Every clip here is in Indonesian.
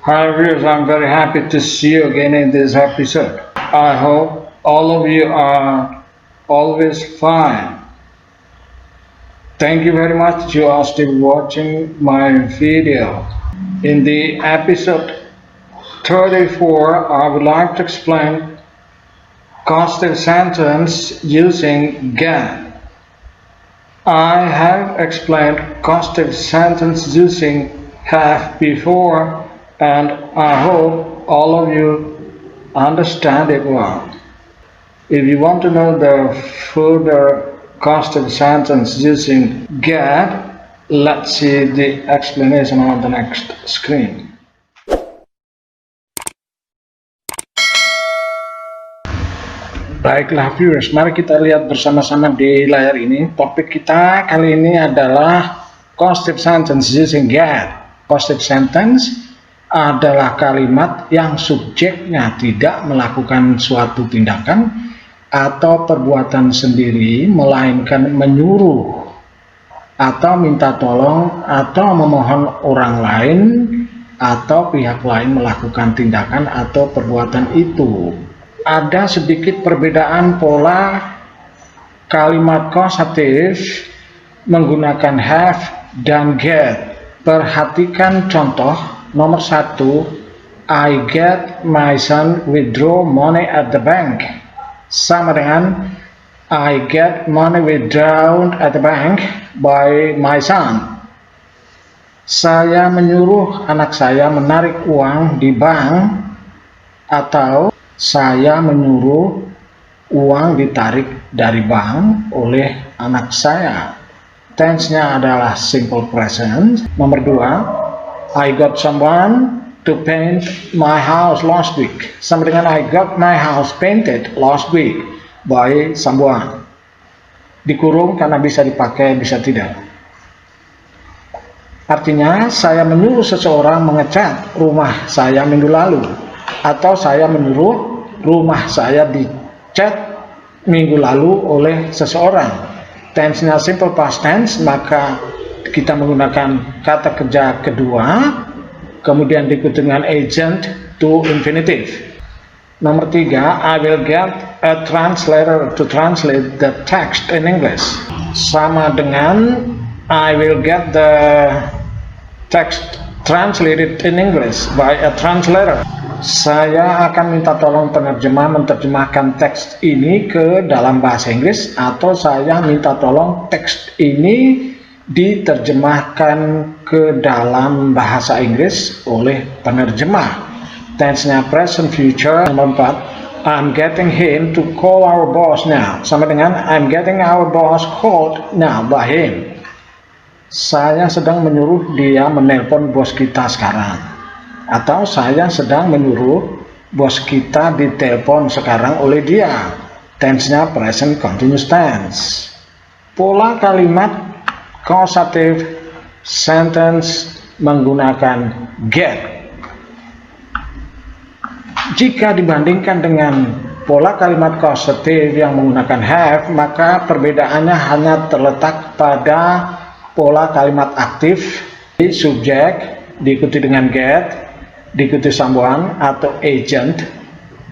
Hi viewers, I'm very happy to see you again in this episode. I hope all of you are always fine. Thank you very much you are still watching my video. In the episode 34, I would like to explain causative sentence using get. I have explained causative sentence using have before, and I hope all of you understand it well. If you want to know the further causative sentence using get, let's see the explanation on the next screen. Baiklah viewers, mari kita lihat bersama-sama di layar ini. Topik kita kali ini adalah causative sentence using get. Causative sentence adalah kalimat yang subjeknya tidak melakukan suatu tindakan atau perbuatan sendiri, melainkan menyuruh atau minta tolong atau memohon orang lain atau pihak lain melakukan tindakan atau perbuatan itu. Ada sedikit perbedaan pola kalimat causative menggunakan have dan get. Perhatikan contoh nomor 1. I get my son withdraw money at the bank. Sama dengan I get money withdrawn at the bank by my son. Saya menyuruh anak saya menarik uang di bank, atau saya menyuruh uang ditarik dari bank oleh anak saya. Tense-nya adalah simple present. Nomor 2, I got someone to paint my house last week. Sama dengan I got my house painted last week by someone. Dikurung karena bisa dipakai, bisa tidak. Artinya, saya menyuruh seseorang mengecat rumah saya minggu lalu, atau saya menyuruh rumah saya dicat minggu lalu oleh seseorang. Tense-nya simple past tense, maka kita menggunakan kata kerja kedua, kemudian diikuti dengan agent to infinitive. Nomor 3, I will get a translator to translate the text in English. Sama dengan I will get the text translated in English by a translator. Saya akan minta tolong penerjemah menerjemahkan teks ini ke dalam bahasa Inggris, atau saya minta tolong teks ini diterjemahkan ke dalam bahasa Inggris oleh penerjemah. Tense-nya present future. Nomor 4, I'm getting him to call our boss now. Sama dengan I'm getting our boss called now by him. Saya sedang menyuruh dia menelpon bos kita sekarang, atau saya sedang menyuruh bos kita ditelepon sekarang oleh dia. Tense-nya present continuous tense. Pola kalimat causative sentence menggunakan get. Jika dibandingkan dengan pola kalimat causative yang menggunakan have, maka perbedaannya hanya terletak pada pola kalimat aktif di subjek diikuti dengan get, diikuti someone atau agent,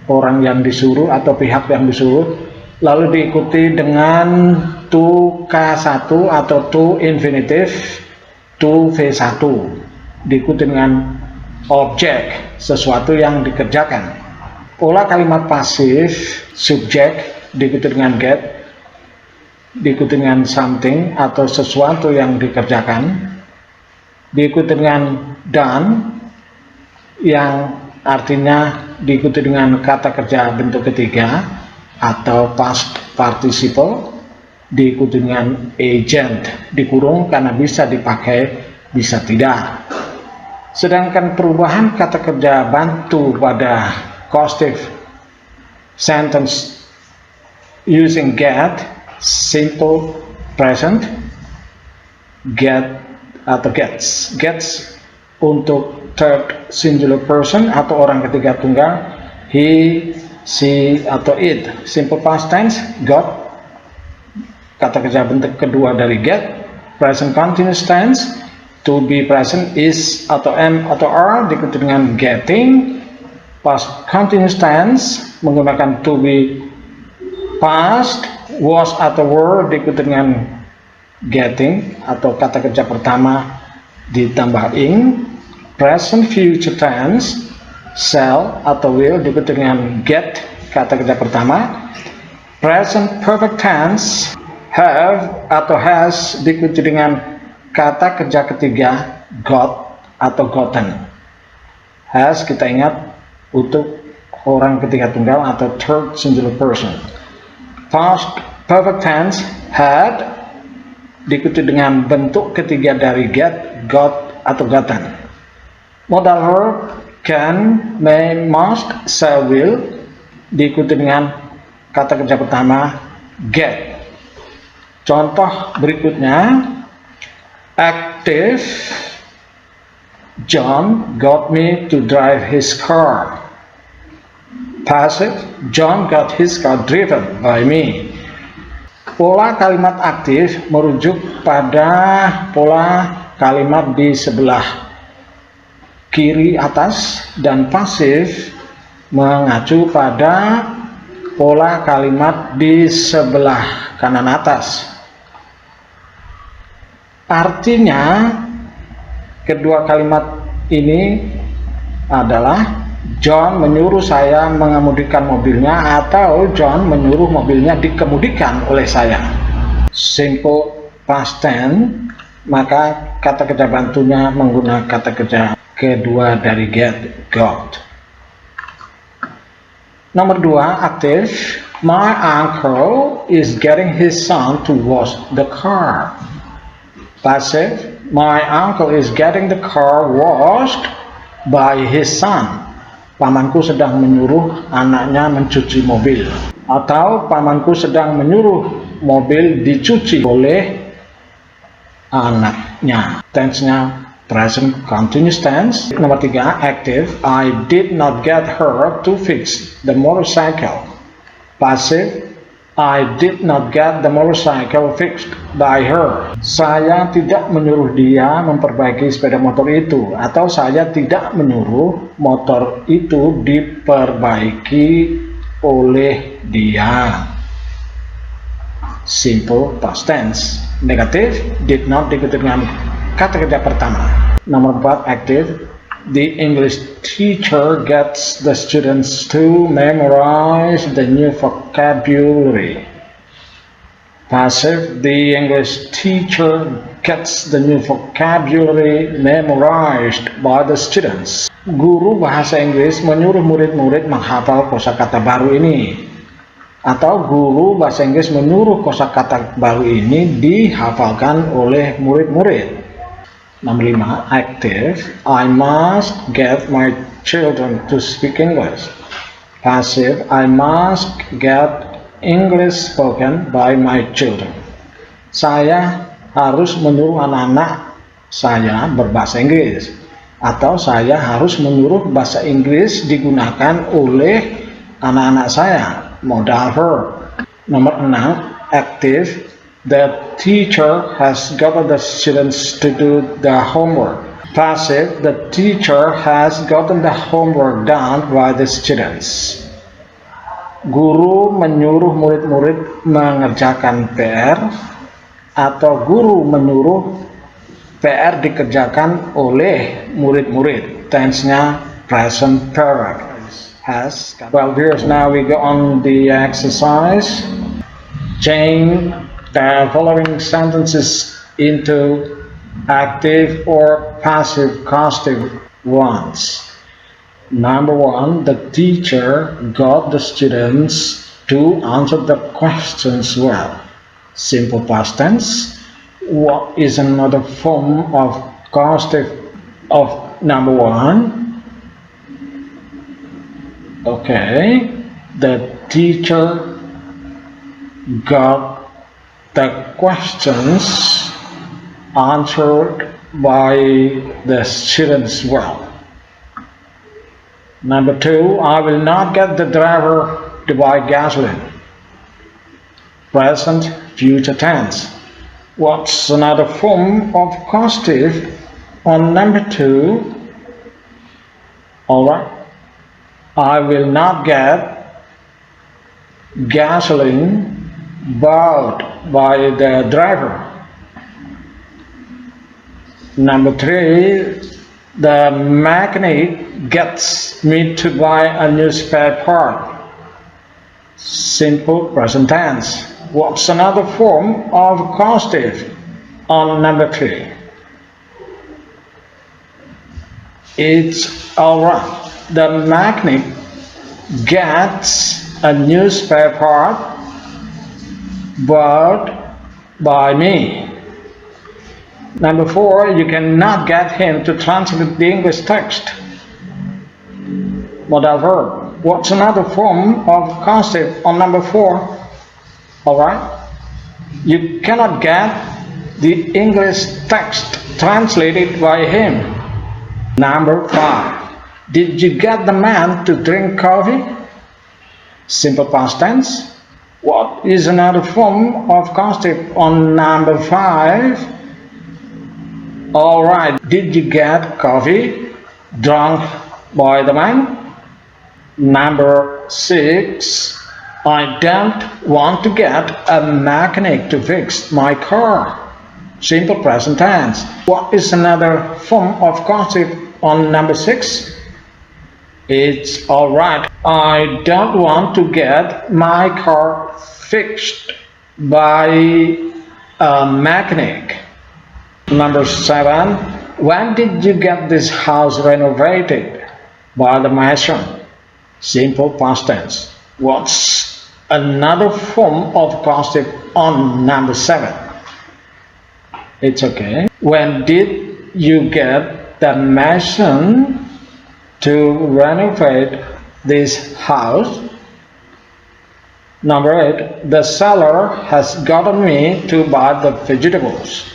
orang yang disuruh atau pihak yang disuruh, lalu diikuti dengan to K1 atau to infinitive, to V1, diikuti dengan objek, sesuatu yang dikerjakan. Pola kalimat pasif, subjek diikuti dengan get, diikuti dengan something atau sesuatu yang dikerjakan, diikuti dengan done, yang artinya diikuti dengan kata kerja bentuk ketiga atau past participle, diikuti dengan agent, dikurung karena bisa dipakai, bisa tidak. Sedangkan perubahan kata kerja bantu pada causative sentence using get, simple present, get atau gets. Gets untuk third singular person atau orang ketiga tunggal, he, she atau it. Simple past tense, got, kata kerja bentuk kedua dari get. Present continuous tense, to be present is atau am atau are diikuti dengan getting. Past continuous tense menggunakan to be past, was atau were diikuti dengan getting atau kata kerja pertama ditambah ing. Present future tense shall atau will diikuti dengan get kata kerja pertama. Present perfect tense have atau has diikuti dengan kata kerja ketiga got atau gotten. Has kita ingat untuk orang ketiga tunggal atau third singular person. Past perfect tense had diikuti dengan bentuk ketiga dari get, got atau gotten. Modal verb can, may, must, shall, will diikuti dengan kata kerja pertama get. Contoh berikutnya, active, John got me to drive his car. Passive, John got his car driven by me. Pola kalimat aktif merujuk pada pola kalimat di sebelah kiri atas, dan pasif mengacu pada pola kalimat di sebelah kanan atas. Artinya kedua kalimat ini adalah John menyuruh saya mengemudikan mobilnya atau John menyuruh mobilnya dikemudikan oleh saya. Simple past tense, maka kata kerja bantunya menggunakan kata kerja kedua dari get, got. Nomor 2, aktif. My uncle is getting his son to wash the car. Passive. My uncle is getting the car washed by his son. Pamanku sedang menyuruh anaknya mencuci mobil. Atau pamanku sedang menyuruh mobil dicuci oleh anaknya. Tense-nya present continuous tense. Nomor 3, active. I did not get her to fix the motorcycle. Passive. I did not get the motorcycle fixed by her. Saya tidak menyuruh dia memperbaiki sepeda motor itu, atau saya tidak menyuruh motor itu diperbaiki oleh dia. Simple past tense. Negatif, did not diikuti dengan kata kerja pertama. Nomor 4, active. The English teacher gets the students to memorize the new vocabulary. Passive. The English teacher gets the new vocabulary memorized by the students. Guru bahasa Inggris menyuruh murid-murid menghafal kosakata baru ini. Atau guru bahasa Inggris menyuruh kosakata baru ini dihafalkan oleh murid-murid. Nomor 5, active. I must get my children to speak English. Passive. I must get English spoken by my children. Saya harus menyuruh anak-anak saya berbahasa Inggris. Atau saya harus menyuruh bahasa Inggris digunakan oleh anak-anak saya. Modal verb. Nomor 6, active. The teacher has gotten the students to do the homework. Passive. The teacher has gotten the homework done by the students. Guru menyuruh murid-murid mengerjakan PR, atau guru menyuruh PR dikerjakan oleh murid-murid. Tense-nya present perfect. Has. Well, viewers, now we go on the exercise. Change the following sentences into active or passive causative ones. Number 1, the teacher got the students to answer the questions well. Simple past tense. What is another form of causative of number 1? Okay, the teacher got the questions answered by the students well. Number 2, I will not get the driver to buy gasoline. Present future tense. What's another form of causative on number 2. Alright, I will not get gasoline bought by the driver. Number 3, the mechanic gets me to buy a new spare part. Simple present tense. What's another form of causative on number 3? It's alright. The mechanic gets a new spare part bought by me. Number 4, you cannot get him to translate the English text. Modal verb. What's another form of causative on number 4? Alright. You cannot get the English text translated by him. Number 5. Did you get the man to drink coffee? Simple past tense. What is another form of causative on number 5? Alright, did you get coffee drunk by the man? Number 6. I don't want to get a mechanic to fix my car. Simple present tense. What is another form of causative on number 6? It's alright. I don't want to get my car fixed by a mechanic. Number 7. When did you get this house renovated? By the mason. Simple past tense. What's another form of causative on number 7? It's okay. When did you get the mason to renovate this house? Number 8. The seller has gotten me to buy the vegetables.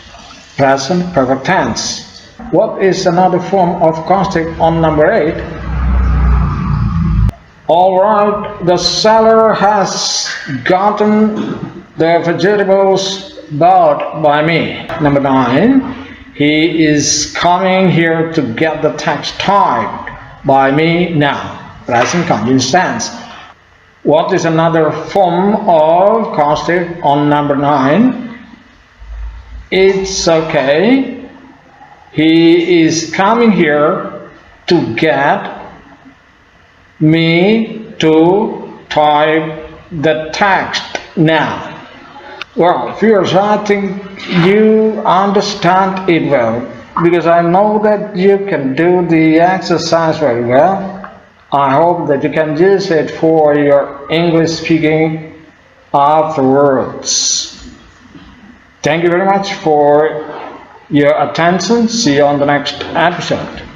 Present perfect tense. What is another form of causative on number 8? Alright, the seller has gotten the vegetables bought by me. Number 9. He is coming here to get the text typed by me now. Present continuous tense. What is another form of causative on number 9? It's okay. He is coming here to get me to type the text now. Well, viewers, I think you understand it well, because I know that you can do the exercise very well. I hope that you can use it for your English speaking afterwards. Thank you very much for your attention. See you on the next episode.